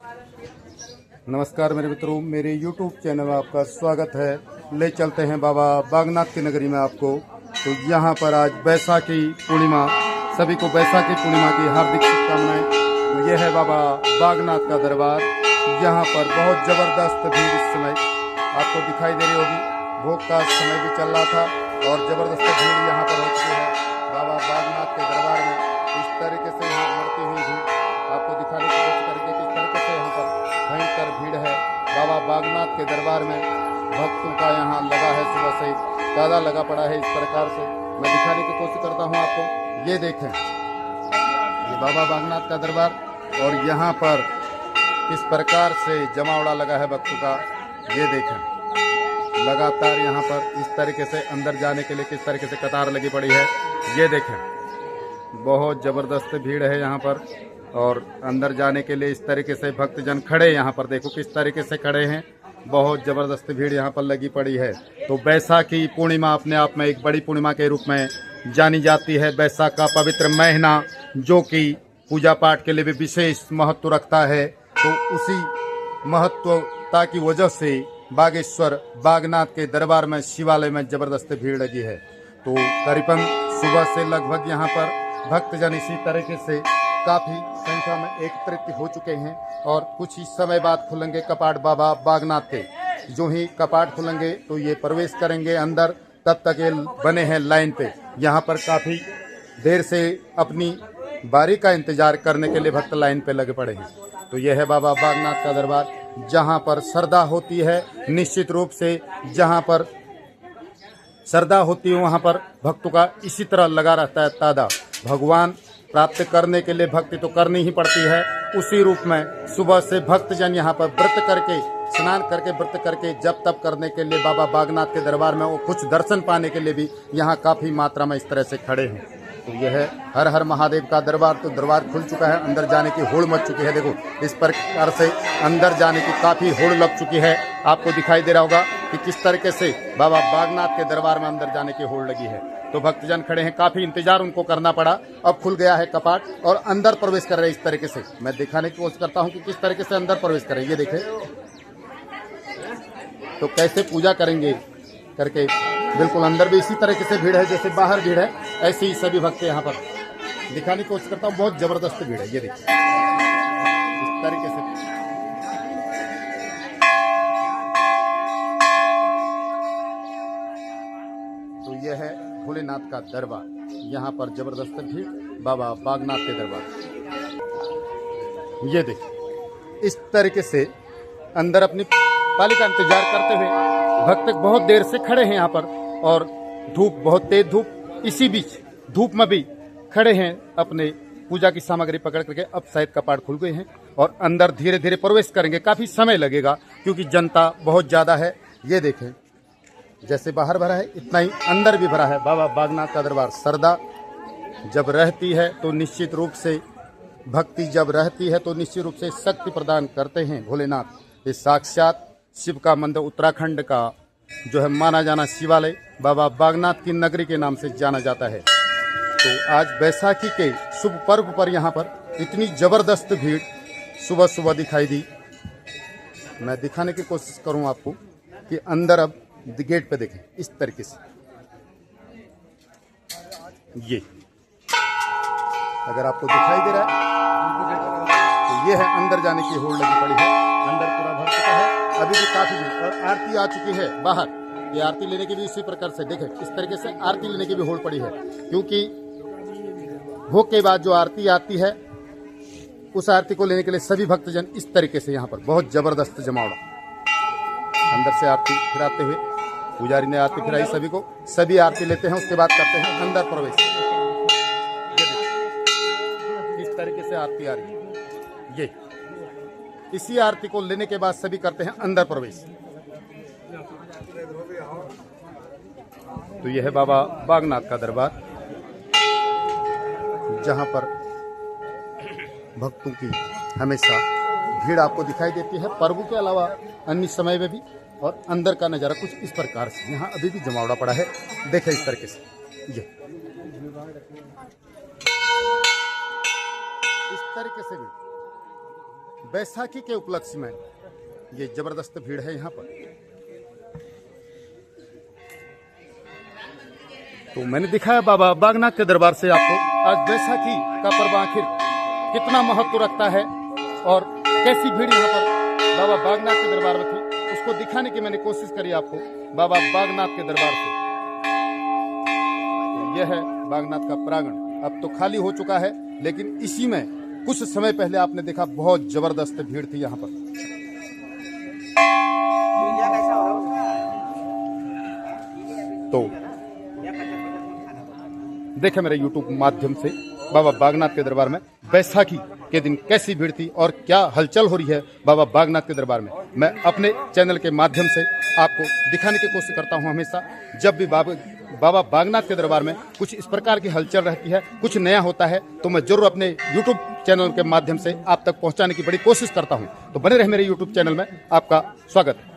नमस्कार मेरे मित्रों, मेरे YouTube चैनल में आपका स्वागत है। ले चलते हैं बाबा बागनाथ की नगरी में आपको। तो यहाँ पर आज बैसाखी पूर्णिमा, सभी को बैसाखी पूर्णिमा की हार्दिक शुभकामनाएं। तो यह है बाबा बागनाथ का दरबार। यहाँ पर बहुत ज़बरदस्त भीड़ इस समय आपको दिखाई दे रही होगी। भोग का समय भी चल रहा था और ज़बरदस्त भीड़ यहाँ पर हो चुकी है बाबा बागनाथ के दरबार में। इस तरीके से यहाँ बढ़ती हुई भीड़ आपको दिखाने की कोशिश करेंगे किस तरीके से यहाँ पर भयंकर भीड़ है बाबा बागनाथ के दरबार में। भक्तों का यहाँ लगा है, सुबह से ताला लगा पड़ा है। इस प्रकार से मैं दिखाने की कोशिश करता हूँ आपको। ये देखें, ये बाबा बागनाथ का दरबार और यहाँ पर किस प्रकार से जमावड़ा लगा है भक्तों का। ये देखें, लगातार यहाँ पर इस तरीके से अंदर जाने के लिए किस तरीके से कतार लगी पड़ी है। ये देखें, बहुत ज़बरदस्त भीड़ है यहाँ पर और अंदर जाने के लिए इस तरीके से भक्तजन खड़े यहाँ पर देखो किस तरीके से खड़े हैं। बहुत ज़बरदस्त भीड़ यहाँ पर लगी पड़ी है। तो बैसाखी पूर्णिमा अपने आप में एक बड़ी पूर्णिमा के रूप में जानी जाती है। बैसाख का पवित्र महीना जो कि पूजा पाठ के लिए भी विशेष महत्व रखता है। तो उसी महत्वता की वजह से बागेश्वर बागनाथ के दरबार में शिवालय में ज़बरदस्त भीड़ लगी है। तो करीबन सुबह से लगभग यहाँ पर भक्तजन इसी तरीके से काफ़ी संख्या में एकत्रित हो चुके हैं और कुछ ही समय बाद खुलेंगे कपाट बाबा बागनाथ के। जो ही कपाट खुलेंगे तो ये प्रवेश करेंगे अंदर। तब तक ये बने हैं लाइन पे। यहाँ पर काफ़ी देर से अपनी बारी का इंतजार करने के लिए भक्त लाइन पे लगे पड़े हैं। तो यह है बाबा बागनाथ का दरबार, जहाँ पर श्रद्धा होती है। निश्चित रूप से जहाँ पर श्रद्धा होती है वहाँ पर भक्तों का इसी तरह लगा रहता है तादा। भगवान प्राप्त करने के लिए भक्ति तो करनी ही पड़ती है। उसी रूप में सुबह से भक्तजन यहाँ पर व्रत करके, स्नान करके, व्रत करके जप तप करने के लिए बाबा बागनाथ के दरबार में वो कुछ दर्शन पाने के लिए भी यहाँ काफ़ी मात्रा में इस तरह से खड़े हैं। तो यह है हर हर महादेव का दरबार। तो दरबार खुल चुका है, अंदर जाने की होड़ मच चुकी है। देखो इस प्रकार से अंदर जाने की काफ़ी होड़ लग चुकी है। आपको दिखाई दे रहा होगा कि किस तरीके से बाबा बागनाथ के दरबार में अंदर जाने की होड़ लगी है। तो भक्तजन खड़े हैं, काफ़ी इंतजार उनको करना पड़ा। अब खुल गया है कपाट और अंदर प्रवेश कर रहे हैं। इस तरीके से मैं दिखाने की कोशिश करता हूँ कि किस तरीके से अंदर प्रवेश करें। ये देखें, तो कैसे पूजा करेंगे करके बिल्कुल अंदर भी इसी तरीके से भीड़ है जैसे बाहर भीड़ है, ऐसे ही सभी भक्त यहाँ पर दिखाने की कोशिश करता हूँ। बहुत जबरदस्त भीड़ है। ये देखिए इस तरीके से तो यह है भोलेनाथ का दरबार। यहाँ पर जबरदस्त भीड़ बाबा बागनाथ के दरबार। ये देखिए इस तरीके से अंदर अपनी पाली का इंतजार करते हुए भक्त बहुत देर से खड़े हैं यहाँ पर और धूप, बहुत तेज धूप, इसी बीच धूप में भी खड़े हैं अपने पूजा की सामग्री पकड़ करके। अब शायद कपाट खुल गए हैं और अंदर धीरे धीरे प्रवेश करेंगे। काफ़ी समय लगेगा क्योंकि जनता बहुत ज़्यादा है। ये देखें, जैसे बाहर भरा है इतना ही अंदर भी भरा है। बाबा बागनाथ का दरबार, श्रद्धा जब रहती है तो निश्चित रूप से, भक्ति जब रहती है तो निश्चित रूप से शक्ति प्रदान करते हैं भोलेनाथ। ये साक्षात शिव का मंदिर, उत्तराखंड का जो है माना जाना शिवालय बाबा बागनाथ की नगरी के नाम से जाना जाता है। तो आज बैसाखी के शुभ पर्व पर यहाँ पर इतनी ज़बरदस्त भीड़ सुबह सुबह दिखाई दी। मैं दिखाने की कोशिश करूँ आपको कि अंदर अब गेट पे देखें इस तरीके से। ये अगर आपको दिखाई दे रहा है तो ये है अंदर जाने की होड़ लगी पड़ी है। अंदर पूरा भर चुका है, अभी भी काफी भीड़ और आरती आ चुकी है बाहर। ये आरती लेने की भी इसी प्रकार से देखें, इस तरीके से आरती लेने की भी होड़ पड़ी है क्योंकि भोग के बाद जो आरती आती है उस आरती को लेने के लिए सभी भक्तजन इस तरीके से यहाँ पर बहुत जबरदस्त जमावड़ा अंदर से आरती फिराते हुए, पुजारी ने आरती फिराई सभी को, सभी आरती लेते हैं, उसके बाद करते हैं अंदर प्रवेश। इस तरीके से आरती आ रही है। ये इसी आरती को लेने के बाद सभी करते हैं अंदर प्रवेश। तो यह है बाबा बागनाथ का दरबार, जहां पर भक्तों की हमेशा भीड़ आपको दिखाई देती है, पर्व के अलावा अन्य समय में भी। और अंदर का नज़ारा कुछ इस प्रकार से, यहाँ अभी भी जमावड़ा पड़ा है, देखें इस तरीके से। ये इस तरीके से भी बैसाखी के उपलक्ष्य में ये जबरदस्त भीड़ है यहाँ पर। तो मैंने दिखाया बाबा बागनाथ के दरबार से आपको आज बैसाखी का पर्व आखिर कितना महत्व रखता है और कैसी भीड़ यहाँ पर बाबा बागनाथ के दरबार में थी, उसको दिखाने की मैंने कोशिश करी आपको बाबा बागनाथ के दरबार से। तो यह है बागनाथ का प्रांगण, अब तो खाली हो चुका है, लेकिन इसी में कुछ समय पहले आपने देखा बहुत जबरदस्त भीड़ थी यहाँ पर। तो देखे मेरे YouTube माध्यम से बाबा बागनाथ के दरबार में बैसाखी के दिन कैसी भीड़ थी और क्या हलचल हो रही है बाबा बागनाथ के दरबार में। मैं अपने चैनल के माध्यम से आपको दिखाने की कोशिश करता हूं हमेशा, जब भी बाबा बागनाथ के दरबार में कुछ इस प्रकार की हलचल रहती है, कुछ नया होता है, तो मैं जरूर अपने YouTube चैनल के माध्यम से आप तक पहुंचाने की बड़ी कोशिश करता हूं। तो बने रहे मेरे YouTube चैनल में, आपका स्वागत है।